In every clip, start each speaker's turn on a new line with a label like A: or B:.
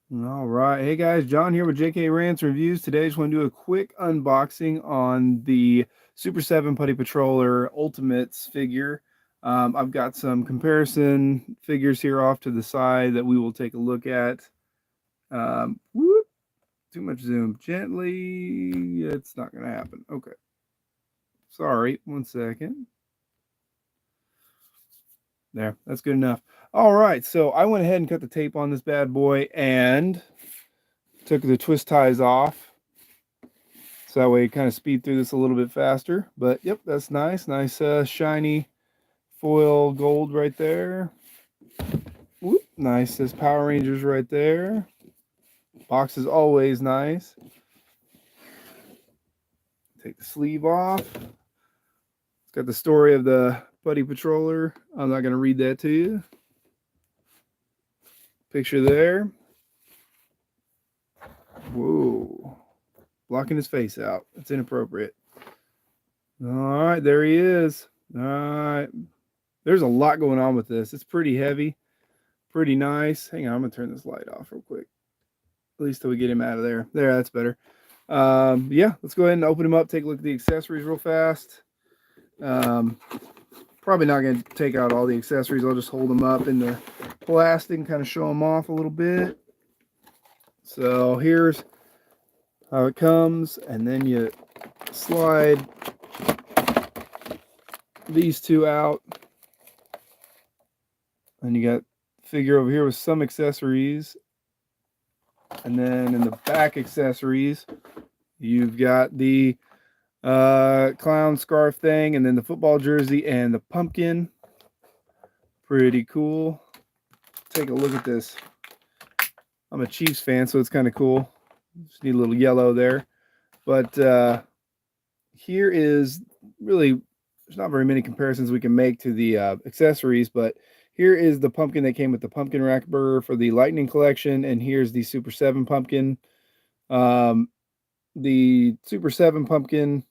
A: All right. Hey guys, John here with JK Rants Reviews. Today I just want to do a quick unboxing on the Super 7 Putty Patroller Ultimates figure. I've got some comparison figures here off to the side that we will take a look at. Whoop, too much zoom. Gently. It's not going to happen. Okay. Sorry. 1 second. There. That's good enough. All right. So I went ahead and cut the tape on this bad boy and took the twist ties off. So that way you kind of speed through this a little bit faster. But yep, that's nice. Nice shiny foil gold right there. Whoop, nice. Says Power Rangers right there. Box is always nice. Take the sleeve off. It's got the story of the Putty Patroller. I'm not going to read that to you. Picture there. Whoa. Blocking his face out. That's inappropriate. All right, there he is. All right. There's a lot going on with this. It's pretty heavy. Pretty nice. Hang on, I'm going to turn this light off real quick. At least till we get him out of there. There, that's better. Yeah, let's go ahead and open him up, take a look at the accessories real fast. Probably not going to take out all the accessories. I'll just hold them up in the plastic and kind of show them off a little bit. So here's how it comes, and then you slide these two out, and you got figure over here with some accessories, and then in the back accessories you've got the clown scarf thing, and then the football jersey and the pumpkin. Pretty cool. Take a look at this. I'm a Chiefs fan, so it's kind of cool. Just need a little yellow there. But here is really, there's not very many comparisons we can make to the accessories, but here is the pumpkin that came with the pumpkin wrapper for the Lightning collection, and here's the Super 7 pumpkin. The Super 7 pumpkin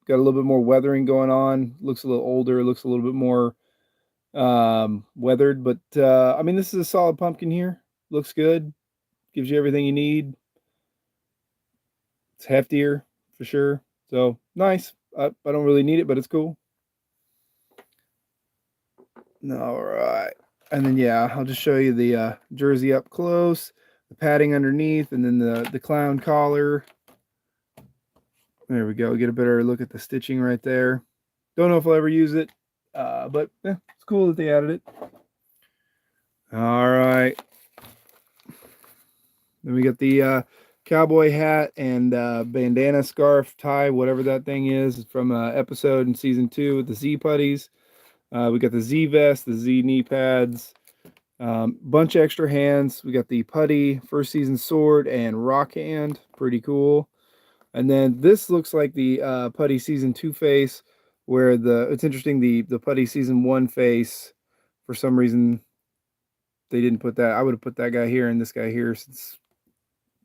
A: got a little bit more weathering going on. Looks a little older. Looks a little bit more weathered, but I mean, this is a solid pumpkin here. Looks good. Gives you everything you need. It's heftier for sure. So nice. I don't really need it, but it's cool. All right. And then, yeah, I'll just show you the jersey up close, the padding underneath, and then the clown collar. There we go. Get a better look at the stitching right there. Don't know if I'll ever use it, but yeah, it's cool that they added it. All right. Then we got the cowboy hat and bandana scarf tie, whatever that thing is, from an episode in season 2 with the Z putties. We got the Z vest, the Z knee pads, bunch of extra hands. We got the Putty first season sword and rock hand, pretty cool. And then this looks like the Putty season 2 face, where it's interesting, the Putty season 1 face, for some reason they didn't put that. I would have put that guy here and this guy here, since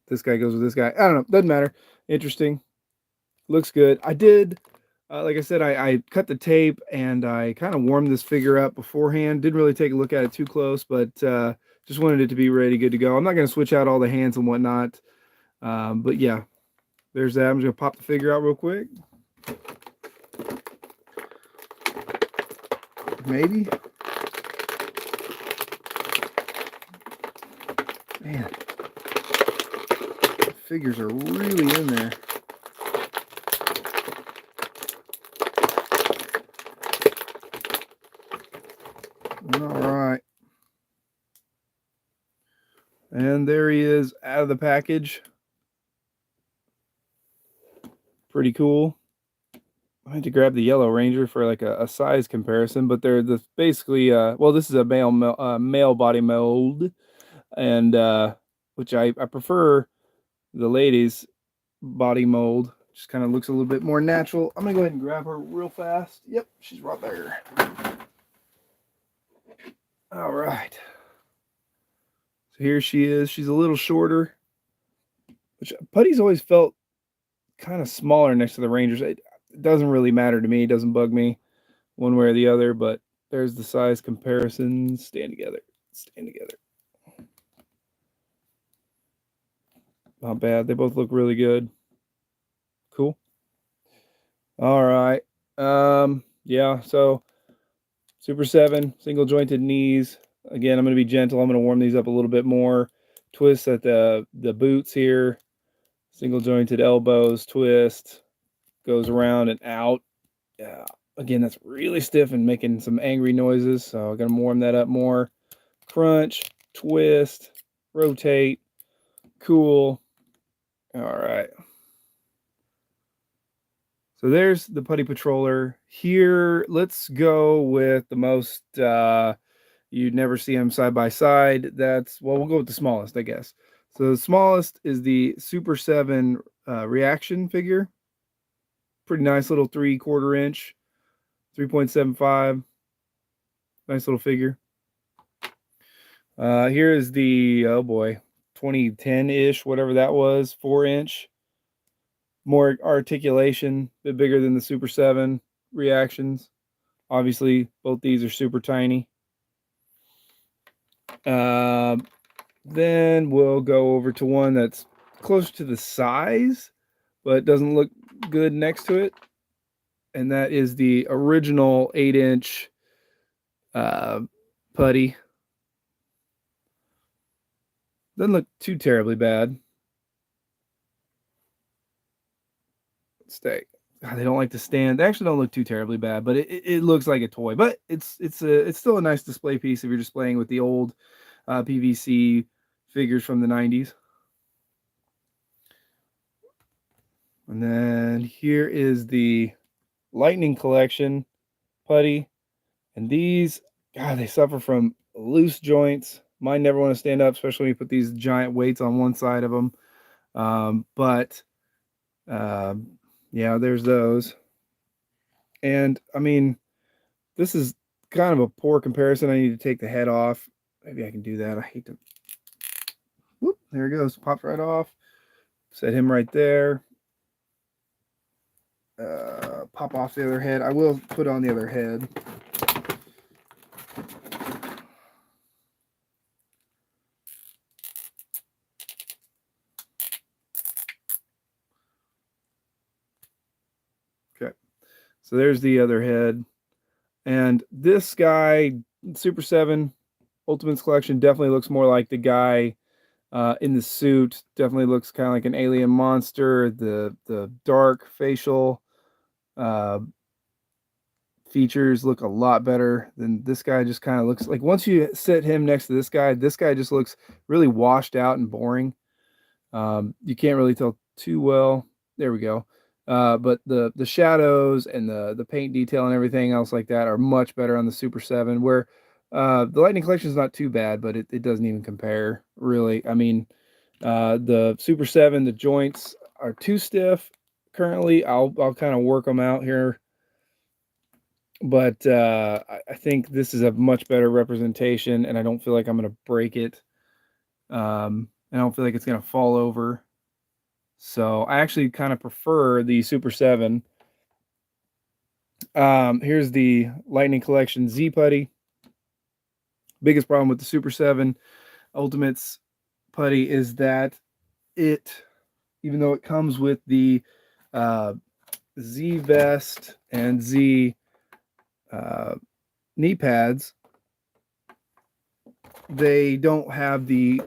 A: this guy goes with this guy. I don't know, doesn't matter. Interesting, looks good. I did like I said, I cut the tape and I kind of warmed this figure up beforehand. Didn't really take a look at it too close, but just wanted it to be ready, good to go. I'm not going to switch out all the hands and whatnot. But yeah, there's that. I'm just going to pop the figure out real quick. Maybe. Man, the figures are really in there. All right. And there he is out of the package. Pretty cool. I had to grab the Yellow Ranger for like a size comparison, but they're basically, well, this is a male body mold, and which I prefer the ladies' body mold. Just kind of looks a little bit more natural. I'm going to go ahead and grab her real fast. Yep, she's right there. All right. So here she is. She's a little shorter, which Putty's always felt kind of smaller next to the Rangers. It doesn't really matter to me. It doesn't bug me one way or the other, but there's the size comparison. Stand together. Stand together. Not bad. They both look really good. Cool. All right. Yeah, so Super 7, single jointed knees. Again, I'm going to be gentle. I'm going to warm these up a little bit more. Twist at the boots here. Single jointed elbows, twist, goes around and out. Yeah. Again, that's really stiff and making some angry noises. So I'm going to warm that up more. Crunch, twist, rotate, cool. All right. So there's the Putty Patroller. Here, let's go with the most, you'd never see them side by side. That's, well, we'll go with the smallest, I guess. So the smallest is the Super 7 reaction figure. Pretty nice little 3/4 inch, 3.75. Nice little figure. Here is the, oh boy, 2010-ish, whatever that was, 4-inch. More articulation, a bit bigger than the Super 7 reactions. Obviously, both these are super tiny. Then we'll go over to one that's closer to the size, but doesn't look good next to it. And that is the original 8-inch Putty. Doesn't look too terribly bad. Stay. God, they don't like to stand. They actually don't look too terribly bad, but it looks like a toy. But it's still a nice display piece if you're just playing with the old PVC figures from the 90s. And then here is the Lightning Collection Putty. And these, God, they suffer from loose joints. Mine never want to stand up, especially when you put these giant weights on one side of them. Yeah, there's those. And I mean, this is kind of a poor comparison. I need to take the head off. Maybe I can do that. I hate to. Whoop, there it goes. Popped right off. Set him right there. Pop off the other head. I will put on the other head. Okay. So there's the other head. And this guy, Super 7 Ultimates Collection, definitely looks more like the guy in the suit. Definitely looks kind of like an alien monster. The dark facial features look a lot better than this guy. Just kind of looks like, once you sit him next to this guy just looks really washed out and boring. You can't really tell too well. There we go. But the shadows and the paint detail and everything else like that are much better on the Super 7, where the Lightning Collection is not too bad, but it doesn't even compare, really. I mean, the Super 7, the joints are too stiff currently. I'll kind of work them out here. But I think this is a much better representation, and I don't feel like I'm going to break it. I don't feel like it's going to fall over. So I actually kind of prefer the Super 7. Here's the Lightning Collection Z Putty. Biggest problem with the Super 7 Ultimates Putty is that it, even though it comes with the Z vest and Z knee pads, they don't have the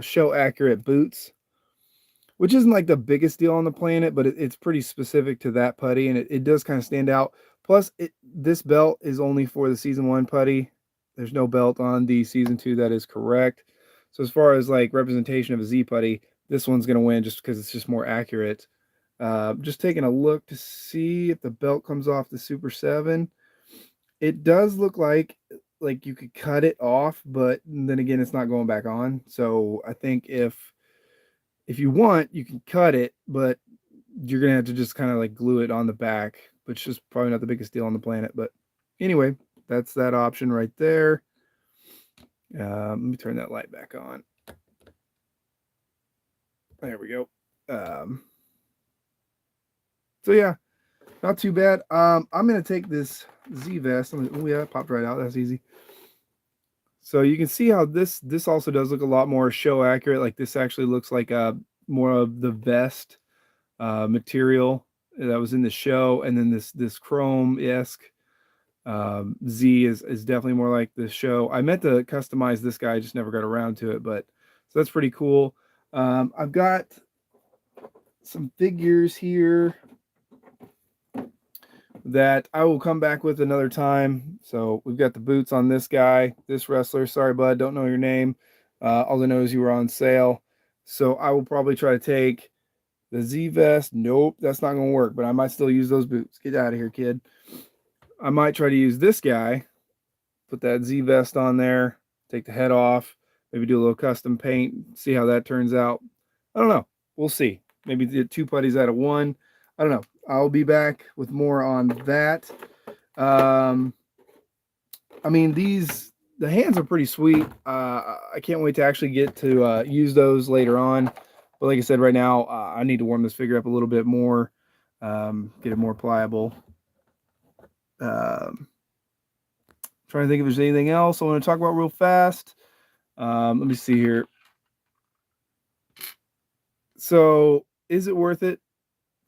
A: show accurate boots, which isn't like the biggest deal on the planet, but it's pretty specific to that putty, and it does kind of stand out. Plus, this belt is only for the Season 1 putty. There's no belt on the Season 2. That is correct. So as far as like representation of a Z putty, this one's going to win just because it's just more accurate. Just taking a look to see if the belt comes off the Super 7. It does look like you could cut it off, but then again, it's not going back on. So I think if you want, you can cut it, but you're gonna have to just kind of like glue it on the back, which is probably not the biggest deal on the planet. But anyway, that's that option right there. Let me turn that light back on. There we go. So yeah, not too bad. I'm gonna take this Z vest. Oh yeah, it popped right out. That's easy. So you can see how this also does look a lot more show accurate. Like this actually looks like a more of the vest material that was in the show, and then this chrome-esque Z is definitely more like the show. I meant to customize this guy, I just never got around to it, but so that's pretty cool. I've got some figures here that I will come back with another time. So we've got the boots on this guy, this wrestler. Sorry, bud, don't know your name. All I know is you were on sale. So I will probably try to take the Z vest. Nope, that's not going to work, but I might still use those boots. Get out of here, kid. I might try to use this guy, put that Z vest on there, take the head off, maybe do a little custom paint, see how that turns out. I don't know. We'll see. Maybe the 2 putties out of 1. I don't know. I'll be back with more on that. I mean, the hands are pretty sweet. I can't wait to actually get to use those later on. But like I said, right now, I need to warm this figure up a little bit more, get it more pliable. Trying to think if there's anything else I want to talk about real fast. Let me see here. So, is it worth it?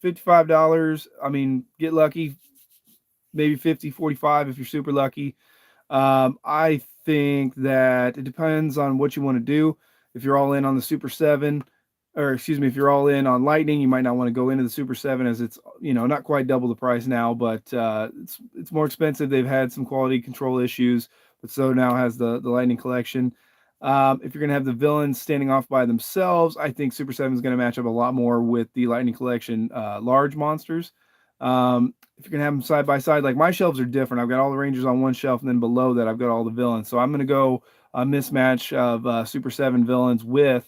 A: $55. I mean, get lucky. Maybe 50, 45 if you're super lucky. I think that it depends on what you want to do. If you're all in on the Super 7, or excuse me, if you're all in on Lightning, you might not want to go into the Super 7 as it's, you know, not quite double the price now, but it's more expensive. They've had some quality control issues, but so now has the Lightning collection. If you're going to have the villains standing off by themselves, I think Super 7 is going to match up a lot more with the Lightning collection large monsters. If you're going to have them side by side, like my shelves are different. I've got all the Rangers on one shelf, and then below that, I've got all the villains. So I'm going to go a mismatch of Super 7 villains with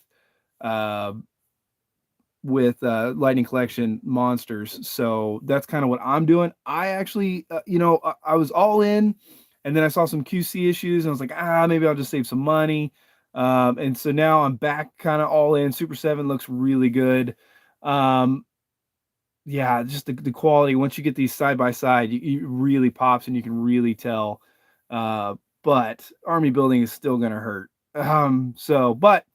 A: Lightning Collection monsters. So that's kind of what I'm doing. I actually, I was all in, and then I saw some QC issues, and I was like, maybe I'll just save some money. And so now I'm back kind of all in. Super 7 looks really good. Yeah, just the quality. Once you get these side by side, it really pops, and you can really tell. But army building is still going to hurt. But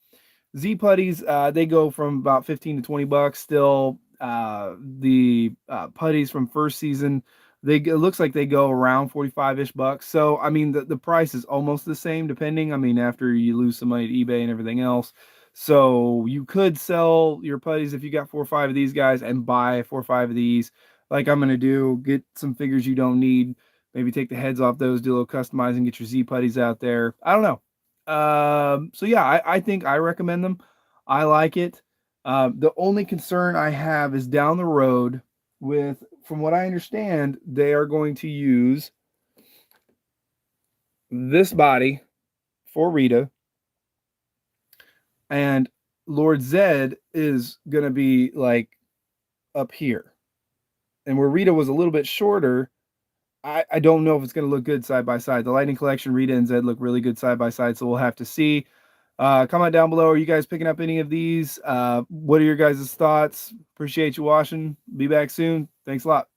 A: Z putties, they go from about 15 to 20 bucks still. The putties from first season, it looks like they go around 45-ish bucks. So, I mean, the price is almost the same depending. I mean, after you lose some money at eBay and everything else. So you could sell your putties if you got 4 or 5 of these guys and buy 4 or 5 of these, like I'm going to do. Get some figures you don't need. Maybe take the heads off those, do a little customizing, get your Z putties out there. I don't know. So yeah, I think I recommend them. I like it. The only concern I have is down the road from what I understand, they are going to use this body for Rita, and Lord Zed is going to be like up here. And where Rita was a little bit shorter, I don't know if it's going to look good side by side. The Lightning Collection, Rita and Zed look really good side by side, so we'll have to see. Comment down below. Are you guys picking up any of these? What are your guys' thoughts? Appreciate you watching. Be back soon. Thanks a lot.